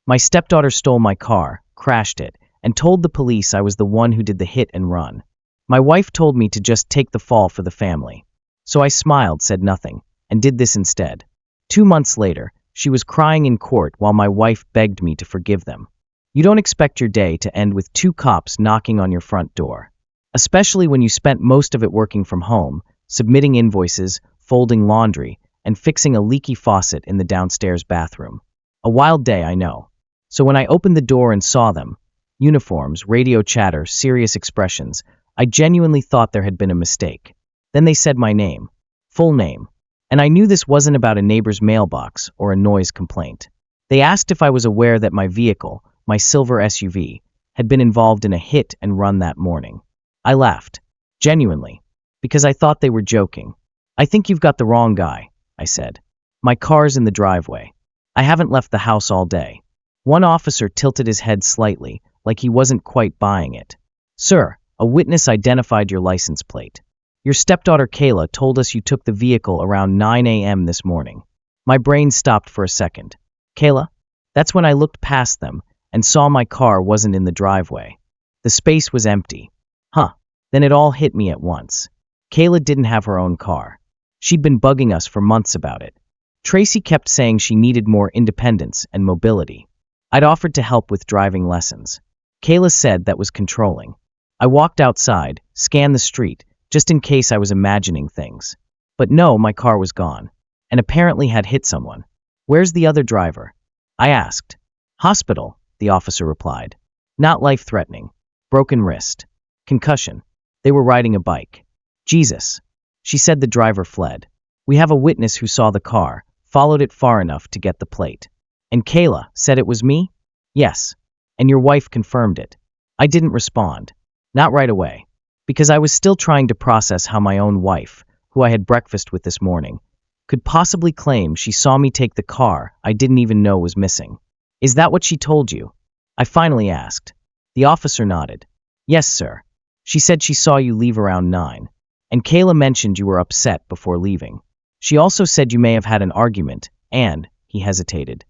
My stepdaughter stole my car, crashed it, and told the police I was the one who did the hit and run. My wife told me to just take the fall for the family. So I smiled, said nothing, and did this instead. 2 months later, she was crying in court while my wife begged me to forgive them. You don't expect your day to end with 2 cops knocking on your front door. Especially when you spent most of it working from home, submitting invoices, folding laundry, and fixing a leaky faucet in the downstairs bathroom. A wild day, I know. So when I opened the door and saw them, uniforms, radio chatter, serious expressions, I genuinely thought there had been a mistake. Then they said my name, full name, and I knew this wasn't about a neighbor's mailbox or a noise complaint. They asked if I was aware that my vehicle, my silver SUV, had been involved in a hit and run that morning. I laughed, genuinely, because I thought they were joking. I think you've got the wrong guy, I said. My car's in the driveway. I haven't left the house all day. One officer tilted his head slightly, like he wasn't quite buying it. Sir, a witness identified your license plate. Your stepdaughter Kayla told us you took the vehicle around 9 a.m. this morning. My brain stopped for a second. Kayla? That's when I looked past them and saw my car wasn't in the driveway. The space was empty. Huh. Then it all hit me at once. Kayla didn't have her own car. She'd been bugging us for months about it. Tracy kept saying she needed more independence and mobility. I'd offered to help with driving lessons. Kayla said that was controlling. I walked outside, scanned the street, just in case I was imagining things. But no, my car was gone, and apparently had hit someone. Where's the other driver? I asked. Hospital, the officer replied. Not life-threatening. Broken wrist. Concussion. They were riding a bike. Jesus. She said the driver fled. We have a witness who saw the car, followed it far enough to get the plate. And Kayla said it was me? Yes. And your wife confirmed it. I didn't respond. Not right away. Because I was still trying to process how my own wife, who I had breakfast with this morning, could possibly claim she saw me take the car I didn't even know was missing. Is that what she told you? I finally asked. The officer nodded. Yes, sir. She said she saw you leave around 9. And Kayla mentioned you were upset before leaving. She also said you may have had an argument, and, he hesitated,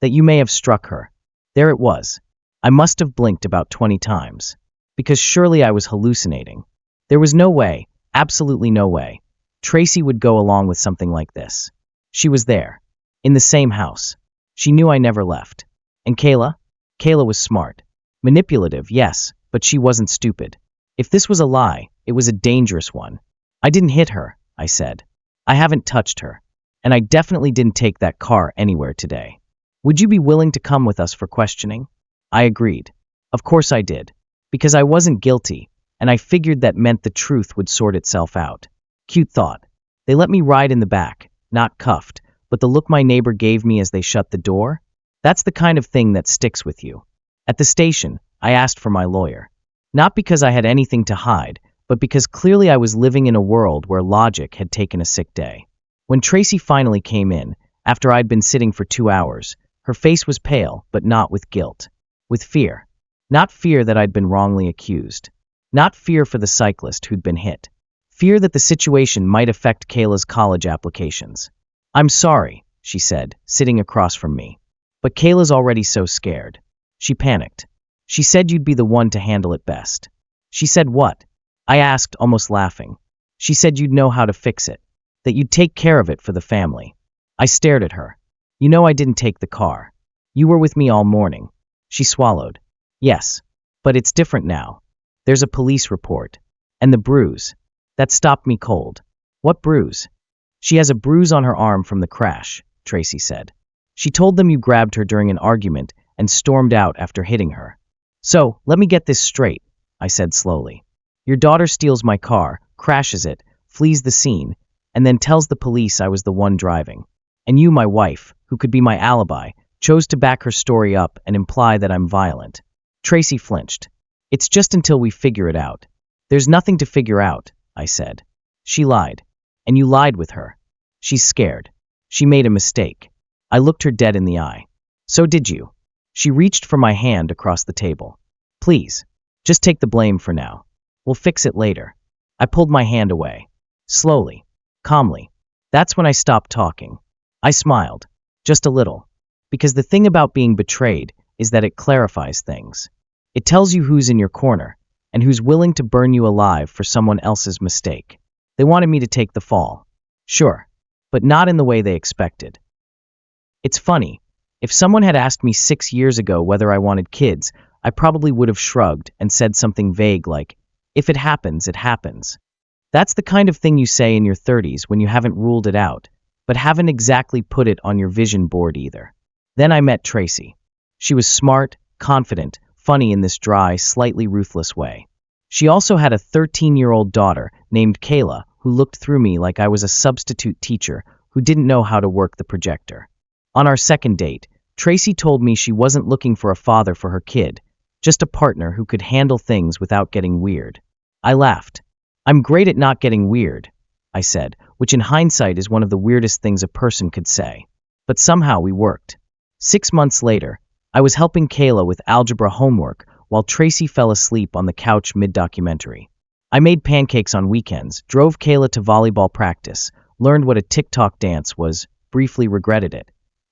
that you may have struck her. There it was. I must have blinked about 20 times. Because surely I was hallucinating. There was no way, absolutely no way, Tracy would go along with something like this. She was there. In the same house. She knew I never left. And Kayla? Kayla was smart. Manipulative, yes, but she wasn't stupid. If this was a lie, it was a dangerous one. I didn't hit her, I said. I haven't touched her. And I definitely didn't take that car anywhere today. Would you be willing to come with us for questioning? I agreed. Of course I did. Because I wasn't guilty, and I figured that meant the truth would sort itself out. Cute thought. They let me ride in the back, not cuffed, but the look my neighbor gave me as they shut the door? That's the kind of thing that sticks with you. At the station, I asked for my lawyer. Not because I had anything to hide, but because clearly I was living in a world where logic had taken a sick day. When Tracy finally came in, after I'd been sitting for 2 hours, her face was pale, but not with guilt. With fear. Not fear that I'd been wrongly accused. Not fear for the cyclist who'd been hit. Fear that the situation might affect Kayla's college applications. I'm sorry, she said, sitting across from me. But Kayla's already so scared. She panicked. She said you'd be the one to handle it best. She said what? I asked, almost laughing. She said you'd know how to fix it. That you'd take care of it for the family. I stared at her. You know I didn't take the car. You were with me all morning. She swallowed. Yes. But it's different now. There's a police report. And the bruise. That stopped me cold. What bruise? She has a bruise on her arm from the crash, Tracy said. She told them you grabbed her during an argument and stormed out after hitting her. So, let me get this straight, I said slowly. Your daughter steals my car, crashes it, flees the scene, and then tells the police I was the one driving. And you, my wife, who could be my alibi, chose to back her story up and imply that I'm violent. Tracy flinched. It's just until we figure it out. There's nothing to figure out, I said. She lied. And you lied with her. She's scared. She made a mistake. I looked her dead in the eye. So did you. She reached for my hand across the table. Please, just take the blame for now. We'll fix it later. I pulled my hand away. Slowly. Calmly. That's when I stopped talking. I smiled. Just a little. Because the thing about being betrayed is that it clarifies things. It tells you who's in your corner and who's willing to burn you alive for someone else's mistake. They wanted me to take the fall. Sure, but not in the way they expected. It's funny. If someone had asked me 6 years ago whether I wanted kids, I probably would have shrugged and said something vague like, if it happens, it happens. That's the kind of thing you say in your 30s when you haven't ruled it out, but haven't exactly put it on your vision board either. Then I met Tracy. She was smart, confident, funny in this dry, slightly ruthless way. She also had a 13-year-old daughter named Kayla who looked through me like I was a substitute teacher who didn't know how to work the projector. On our second date, Tracy told me she wasn't looking for a father for her kid, just a partner who could handle things without getting weird. I laughed. I'm great at not getting weird, I said, which in hindsight is one of the weirdest things a person could say. But somehow we worked. 6 months later, I was helping Kayla with algebra homework while Tracy fell asleep on the couch mid-documentary. I made pancakes on weekends, drove Kayla to volleyball practice, learned what a TikTok dance was, briefly regretted it,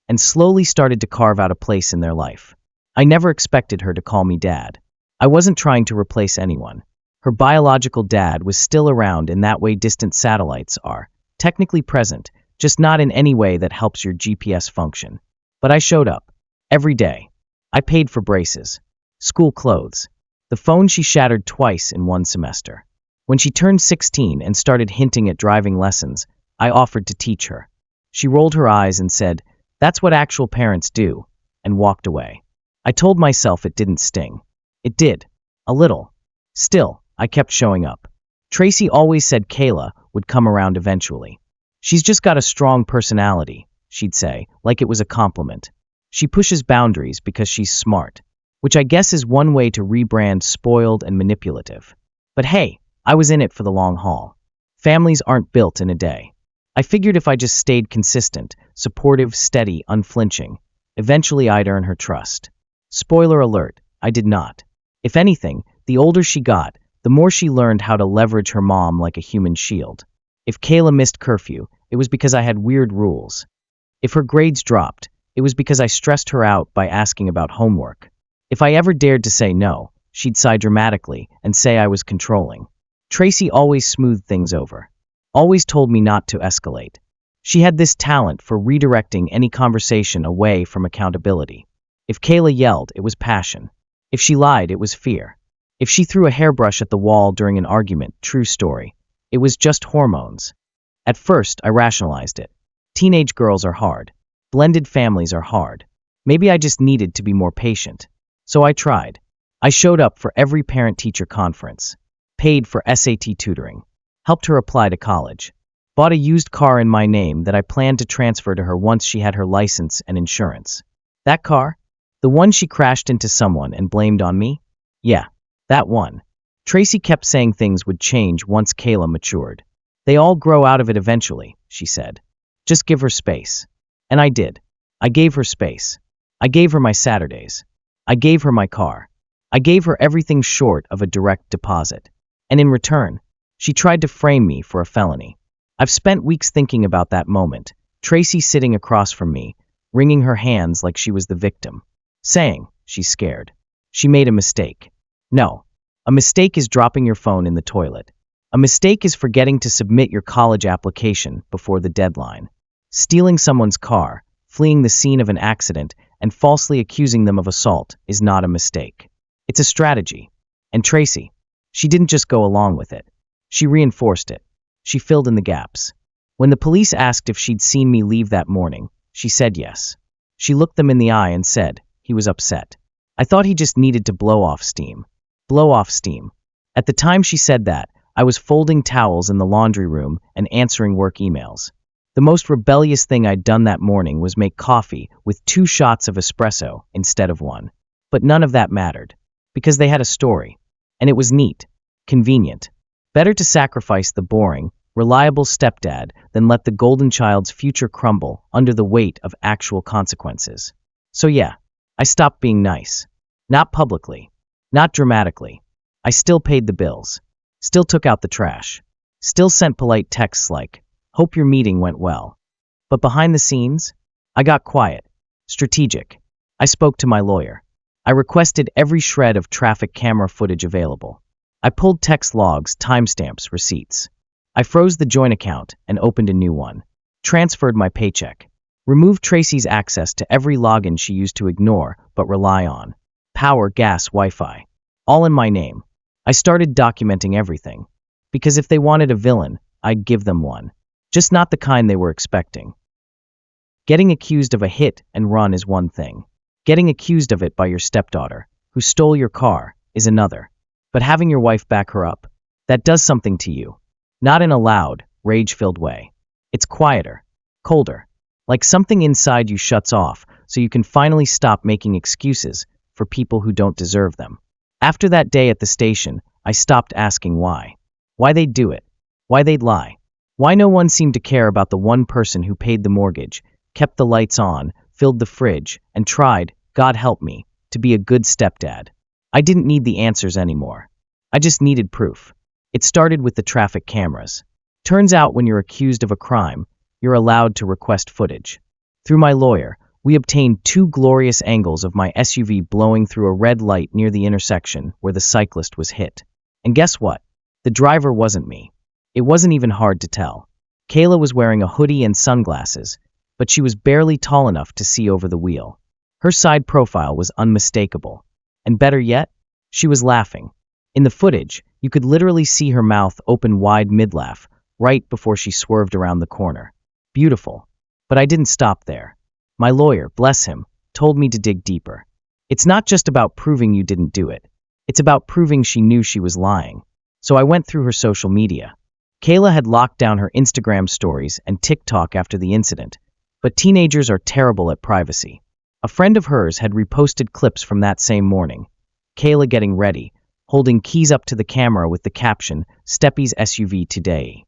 and slowly started to carve out a place in their life. I never expected her to call me dad. I wasn't trying to replace anyone. Her biological dad was still around in that way distant satellites are, technically present, just not in any way that helps your GPS function. But I showed up. Every day. I paid for braces, school clothes, the phone she shattered twice in one semester. When she turned 16 and started hinting at driving lessons, I offered to teach her. She rolled her eyes and said, "That's what actual parents do," and walked away. I told myself it didn't sting. It did. A little. Still, I kept showing up. Tracy always said Kayla would come around eventually. She's just got a strong personality, she'd say, like it was a compliment. She pushes boundaries because she's smart, which I guess is one way to rebrand spoiled and manipulative. But hey, I was in it for the long haul. Families aren't built in a day. I figured if I just stayed consistent, supportive, steady, unflinching, eventually I'd earn her trust. Spoiler alert, I did not. If anything, the older she got, the more she learned how to leverage her mom like a human shield. If Kayla missed curfew, it was because I had weird rules. If her grades dropped, it was because I stressed her out by asking about homework. If I ever dared to say no, she'd sigh dramatically and say I was controlling. Tracy always smoothed things over. Always told me not to escalate. She had this talent for redirecting any conversation away from accountability. If Kayla yelled, it was passion. If she lied, it was fear. If she threw a hairbrush at the wall during an argument, true story, it was just hormones. At first, I rationalized it. Teenage girls are hard. Blended families are hard. Maybe I just needed to be more patient. So I tried. I showed up for every parent-teacher conference, paid for SAT tutoring, helped her apply to college, bought a used car in my name that I planned to transfer to her once she had her license and insurance. That car? The one she crashed into someone and blamed on me? Yeah, that one. Tracy kept saying things would change once Kayla matured. They all grow out of it eventually, she said. Just give her space. And I did. I gave her space. I gave her my Saturdays. I gave her my car. I gave her everything short of a direct deposit. And in return, she tried to frame me for a felony. I've spent weeks thinking about that moment, Tracy sitting across from me, wringing her hands like she was the victim, saying, she's scared. She made a mistake. No. A mistake is dropping your phone in the toilet. A mistake is forgetting to submit your college application before the deadline. Stealing someone's car, fleeing the scene of an accident, and falsely accusing them of assault is not a mistake. It's a strategy. And Tracy, she didn't just go along with it. She reinforced it. She filled in the gaps. When the police asked if she'd seen me leave that morning, she said yes. She looked them in the eye and said, he was upset. I thought he just needed to blow off steam. Blow off steam. At the time she said that, I was folding towels in the laundry room and answering work emails. The most rebellious thing I'd done that morning was make coffee with 2 shots of espresso instead of 1. But none of that mattered, because they had a story. And it was neat, convenient. Better to sacrifice the boring, reliable stepdad than let the golden child's future crumble under the weight of actual consequences. So yeah, I stopped being nice. Not publicly. Not dramatically. I still paid the bills. Still took out the trash. Still sent polite texts like, hope your meeting went well. But behind the scenes, I got quiet. Strategic. I spoke to my lawyer. I requested every shred of traffic camera footage available. I pulled text logs, timestamps, receipts. I froze the joint account and opened a new one. Transferred my paycheck. Removed Tracy's access to every login she used to ignore but rely on. Power, gas, Wi-Fi. All in my name. I started documenting everything. Because if they wanted a villain, I'd give them one. Just not the kind they were expecting. Getting accused of a hit and run is one thing. Getting accused of it by your stepdaughter, who stole your car, is another. But having your wife back her up, that does something to you. Not in a loud, rage-filled way. It's quieter, colder. Like something inside you shuts off so you can finally stop making excuses for people who don't deserve them. After that day at the station, I stopped asking why. Why they'd do it. Why they'd lie. Why no one seemed to care about the one person who paid the mortgage, kept the lights on, filled the fridge, and tried, God help me, to be a good stepdad. I didn't need the answers anymore. I just needed proof. It started with the traffic cameras. Turns out when you're accused of a crime, you're allowed to request footage. Through my lawyer, we obtained 2 glorious angles of my SUV blowing through a red light near the intersection where the cyclist was hit. And guess what? The driver wasn't me. It wasn't even hard to tell. Kayla was wearing a hoodie and sunglasses, but she was barely tall enough to see over the wheel. Her side profile was unmistakable. And better yet, she was laughing. In the footage, you could literally see her mouth open wide mid-laugh, right before she swerved around the corner. Beautiful. But I didn't stop there. My lawyer, bless him, told me to dig deeper. It's not just about proving you didn't do it. It's about proving she knew she was lying. So I went through her social media. Kayla had locked down her Instagram stories and TikTok after the incident, but teenagers are terrible at privacy. A friend of hers had reposted clips from that same morning. Kayla getting ready, holding keys up to the camera with the caption, "Steppy's SUV today."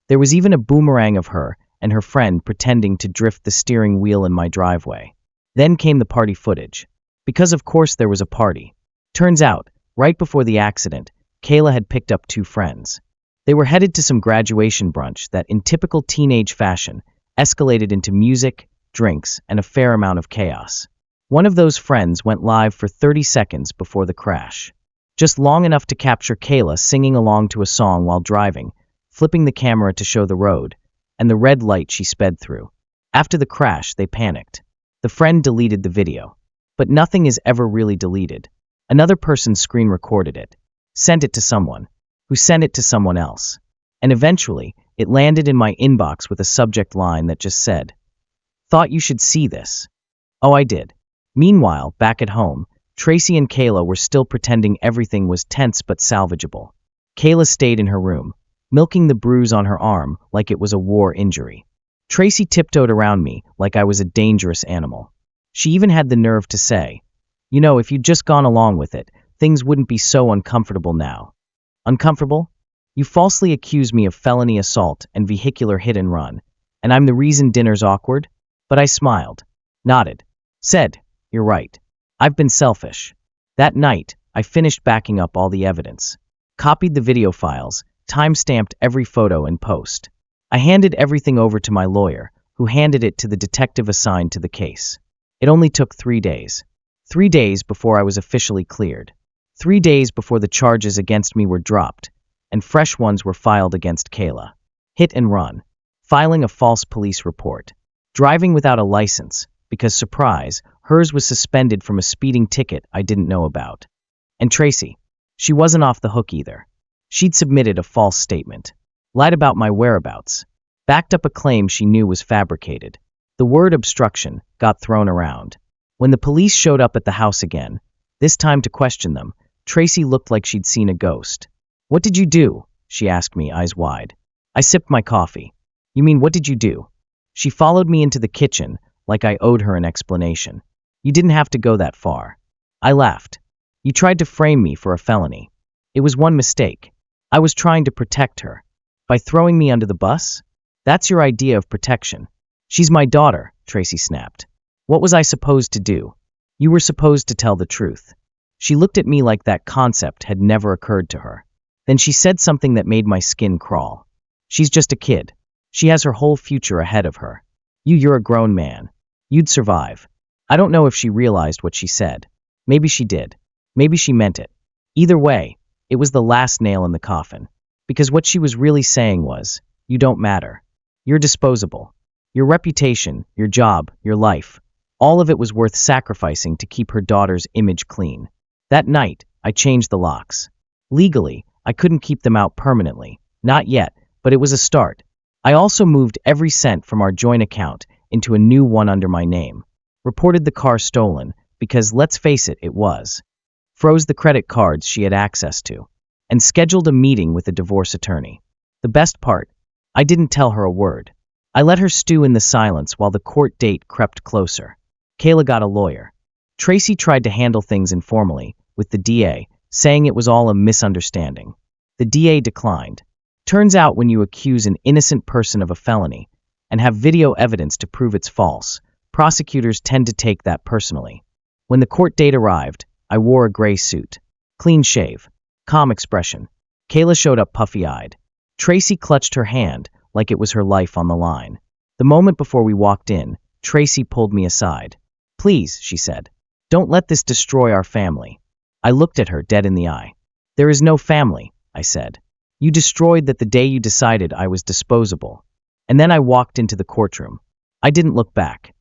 There was even a boomerang of her and her friend pretending to drift the steering wheel in my driveway. Then came the party footage. Because of course there was a party. Turns out, right before the accident, Kayla had picked up 2 friends. They were headed to some graduation brunch that, in typical teenage fashion, escalated into music, drinks, and a fair amount of chaos. One of those friends went live for 30 seconds before the crash. Just long enough to capture Kayla singing along to a song while driving, flipping the camera to show the road, and the red light she sped through. After the crash, they panicked. The friend deleted the video. But nothing is ever really deleted. Another person screen recorded it, sent it to someone, who sent it to someone else. And eventually, it landed in my inbox with a subject line that just said, "Thought you should see this." Oh, I did. Meanwhile, back at home, Tracy and Kayla were still pretending everything was tense but salvageable. Kayla stayed in her room, milking the bruise on her arm like it was a war injury. Tracy tiptoed around me like I was a dangerous animal. She even had the nerve to say, "You know, if you'd just gone along with it, things wouldn't be so uncomfortable now." Uncomfortable? You falsely accuse me of felony assault and vehicular hit and run, and I'm the reason dinner's awkward? But I smiled, nodded, said, "You're right. I've been selfish." That night, I finished backing up all the evidence, copied the video files, time-stamped every photo and post. I handed everything over to my lawyer, who handed it to the detective assigned to the case. It only took 3 days. 3 days before I was officially cleared. 3 days before the charges against me were dropped, and fresh ones were filed against Kayla. Hit and run. Filing a false police report. Driving without a license, because, surprise, hers was suspended from a speeding ticket I didn't know about. And Tracy, she wasn't off the hook either. She'd submitted a false statement, lied about my whereabouts, backed up a claim she knew was fabricated. The word obstruction got thrown around. When the police showed up at the house again, this time to question them, Tracy looked like she'd seen a ghost. "What did you do?" she asked me, eyes wide. I sipped my coffee. "You mean, what did you do?" She followed me into the kitchen like I owed her an explanation. "You didn't have to go that far." I laughed. "You tried to frame me for a felony. It was one mistake. I was trying to protect her. By throwing me under the bus? That's your idea of protection." "She's my daughter," Tracy snapped. "What was I supposed to do?" "You were supposed to tell the truth." She looked at me like that concept had never occurred to her. Then she said something that made my skin crawl. "She's just a kid. She has her whole future ahead of her. You're a grown man. You'd survive." I don't know if she realized what she said. Maybe she did. Maybe she meant it. Either way, it was the last nail in the coffin. Because what she was really saying was, you don't matter. You're disposable. Your reputation, your job, your life, all of it was worth sacrificing to keep her daughter's image clean. That night, I changed the locks. Legally, I couldn't keep them out permanently. Not yet, but it was a start. I also moved every cent from our joint account into a new one under my name. Reported the car stolen, because let's face it, it was. Froze the credit cards she had access to. And scheduled a meeting with a divorce attorney. The best part, I didn't tell her a word. I let her stew in the silence while the court date crept closer. Kayla got a lawyer. Tracy tried to handle things informally, with the DA, saying it was all a misunderstanding. The DA declined. Turns out when you accuse an innocent person of a felony, and have video evidence to prove it's false, prosecutors tend to take that personally. When the court date arrived, I wore a gray suit. Clean shave. Calm expression. Kayla showed up puffy-eyed. Tracy clutched her hand like it was her life on the line. The moment before we walked in, Tracy pulled me aside. Please, she said, don't let this destroy our family. I looked at her dead in the eye. There is no family, I said. You destroyed that the day you decided I was disposable. And then I walked into the courtroom. I didn't look back.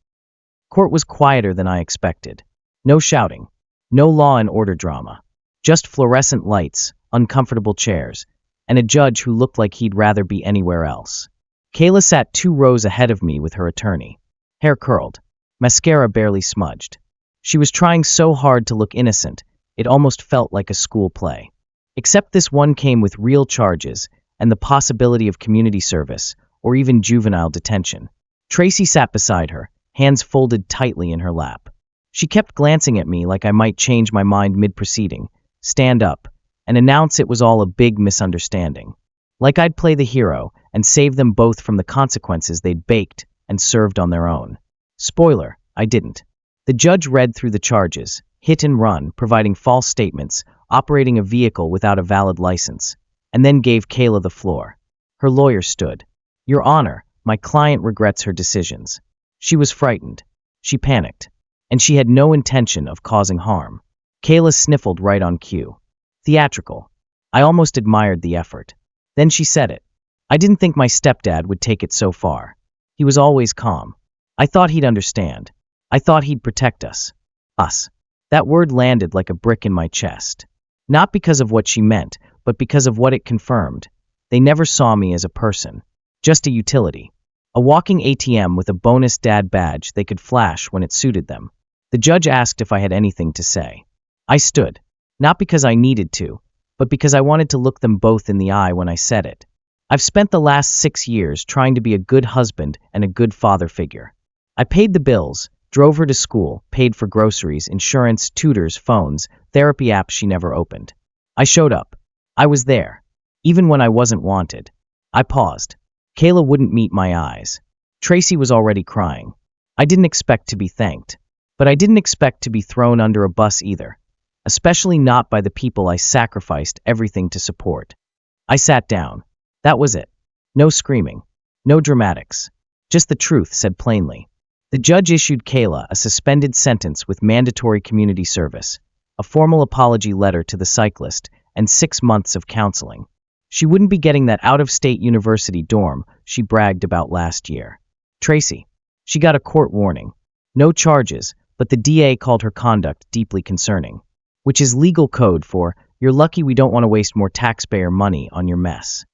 Court was quieter than I expected. No shouting. No law and order drama. Just fluorescent lights, uncomfortable chairs, and a judge who looked like he'd rather be anywhere else. Kayla sat 2 rows ahead of me with her attorney. Hair curled. Mascara barely smudged. She was trying so hard to look innocent, it almost felt like a school play. Except this one came with real charges and the possibility of community service or even juvenile detention. Tracy sat beside her, hands folded tightly in her lap. She kept glancing at me like I might change my mind mid-proceeding, stand up, and announce it was all a big misunderstanding. Like I'd play the hero and save them both from the consequences they'd baked and served on their own. Spoiler, I didn't. The judge read through the charges, hit and run, providing false statements, operating a vehicle without a valid license, and then gave Kayla the floor. Her lawyer stood. Your Honor, my client regrets her decisions. She was frightened. She panicked. And she had no intention of causing harm. Kayla sniffled right on cue. Theatrical. I almost admired the effort. Then she said it. I didn't think my stepdad would take it so far. He was always calm. I thought he'd understand. I thought he'd protect us. Us. That word landed like a brick in my chest. Not because of what she meant, but because of what it confirmed. They never saw me as a person. Just a utility. A walking ATM with a bonus dad badge they could flash when it suited them. The judge asked if I had anything to say. I stood. Not because I needed to, but because I wanted to look them both in the eye when I said it. I've spent the last 6 years trying to be a good husband and a good father figure. I paid the bills, drove her to school, paid for groceries, insurance, tutors, phones, therapy apps she never opened. I showed up. I was there. Even when I wasn't wanted. I paused. Kayla wouldn't meet my eyes. Tracy was already crying. I didn't expect to be thanked. But I didn't expect to be thrown under a bus either. Especially not by the people I sacrificed everything to support. I sat down. That was it. No screaming. No dramatics. Just the truth said plainly. The judge issued Kayla a suspended sentence with mandatory community service, a formal apology letter to the cyclist, and 6 months of counseling. She wouldn't be getting that out-of-state university dorm she bragged about last year. Tracy. She got a court warning. No charges, but the DA called her conduct deeply concerning, which is legal code for, you're lucky we don't want to waste more taxpayer money on your mess.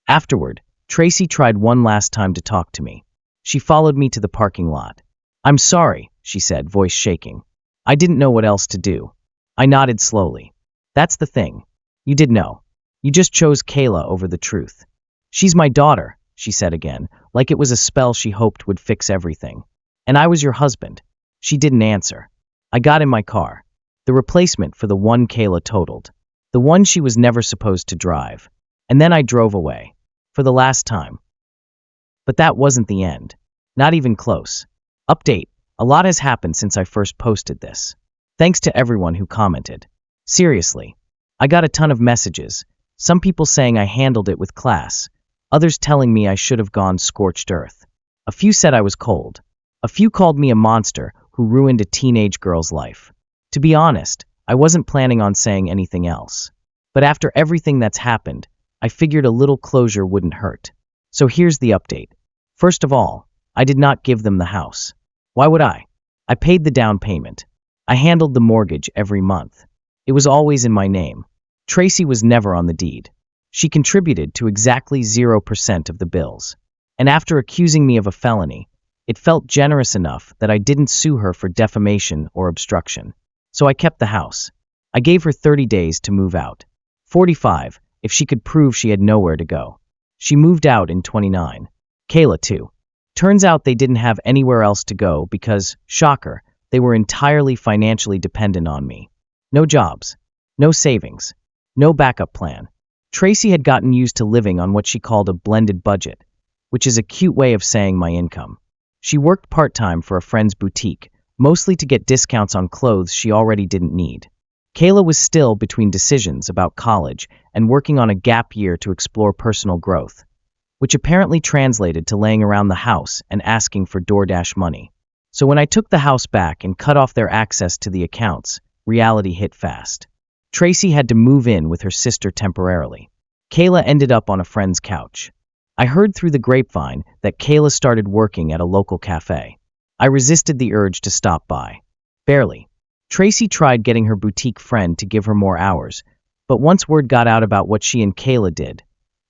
Afterward, Tracy tried one last time to talk to me. She followed me to the parking lot. I'm sorry, she said, voice shaking. I didn't know what else to do. I nodded slowly. That's the thing. You did know. You just chose Kayla over the truth. She's my daughter, she said again, like it was a spell she hoped would fix everything. And I was your husband. She didn't answer. I got in my car. The replacement for the one Kayla totaled. The one she was never supposed to drive. And then I drove away. For the last time. But that wasn't the end. Not even close. Update. A lot has happened since I first posted this. Thanks to everyone who commented. Seriously. I got a ton of messages. Some people saying I handled it with class. Others telling me I should have gone scorched earth. A few said I was cold. A few called me a monster who ruined a teenage girl's life. To be honest, I wasn't planning on saying anything else. But after everything that's happened, I figured a little closure wouldn't hurt. So here's the update. First of all, I did not give them the house. Why would I? I paid the down payment. I handled the mortgage every month. It was always in my name. Tracy was never on the deed. She contributed to exactly 0% of the bills. And after accusing me of a felony, it felt generous enough that I didn't sue her for defamation or obstruction. So I kept the house. I gave her 30 days to move out. 45, if she could prove she had nowhere to go. She moved out in 29. Kayla, too. Turns out they didn't have anywhere else to go because, shocker, they were entirely financially dependent on me. No jobs. No savings. No backup plan. Tracy had gotten used to living on what she called a blended budget, which is a cute way of saying my income. She worked part-time for a friend's boutique, mostly to get discounts on clothes she already didn't need. Kayla was still between decisions about college and working on a gap year to explore personal growth, which apparently translated to laying around the house and asking for DoorDash money. So when I took the house back and cut off their access to the accounts, reality hit fast. Tracy had to move in with her sister temporarily. Kayla ended up on a friend's couch. I heard through the grapevine that Kayla started working at a local cafe. I resisted the urge to stop by. Barely. Tracy tried getting her boutique friend to give her more hours, but once word got out about what she and Kayla did,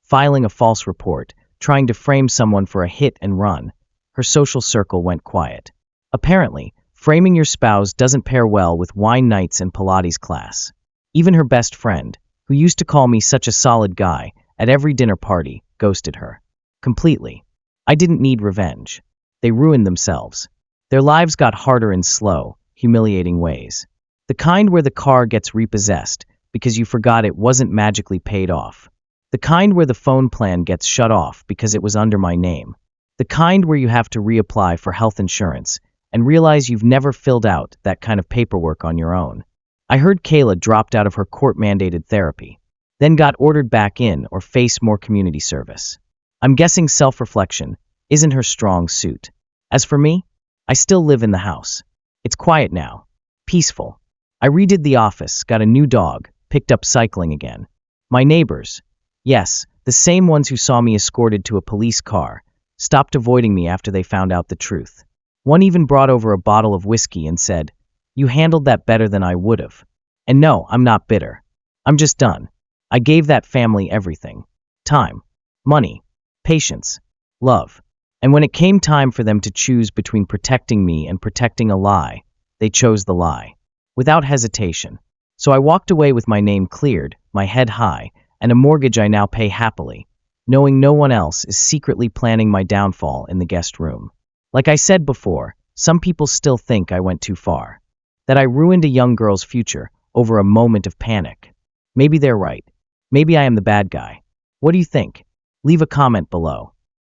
filing a false report, trying to frame someone for a hit and run, her social circle went quiet. Apparently, framing your spouse doesn't pair well with wine nights and Pilates class. Even her best friend, who used to call me such a solid guy at every dinner party, ghosted her. Completely. I didn't need revenge. They ruined themselves. Their lives got harder in slow, humiliating ways. The kind where the car gets repossessed because you forgot it wasn't magically paid off. The kind where the phone plan gets shut off because it was under my name. The kind where you have to reapply for health insurance and realize you've never filled out that kind of paperwork on your own. I heard Kayla dropped out of her court-mandated therapy, then got ordered back in or faced more community service. I'm guessing self-reflection isn't her strong suit. As for me, I still live in the house. It's quiet now. Peaceful. I redid the office, got a new dog, picked up cycling again. My neighbors, yes, the same ones who saw me escorted to a police car, stopped avoiding me after they found out the truth. One even brought over a bottle of whiskey and said, "You handled that better than I would have." And no, I'm not bitter. I'm just done. I gave that family everything. Time, money, patience, love. And when it came time for them to choose between protecting me and protecting a lie, they chose the lie. Without hesitation. So I walked away with my name cleared, my head high, and a mortgage I now pay happily, knowing no one else is secretly planning my downfall in the guest room. Like I said before, some people still think I went too far. That I ruined a young girl's future over a moment of panic. Maybe they're right. Maybe I am the bad guy. What do you think? Leave a comment below.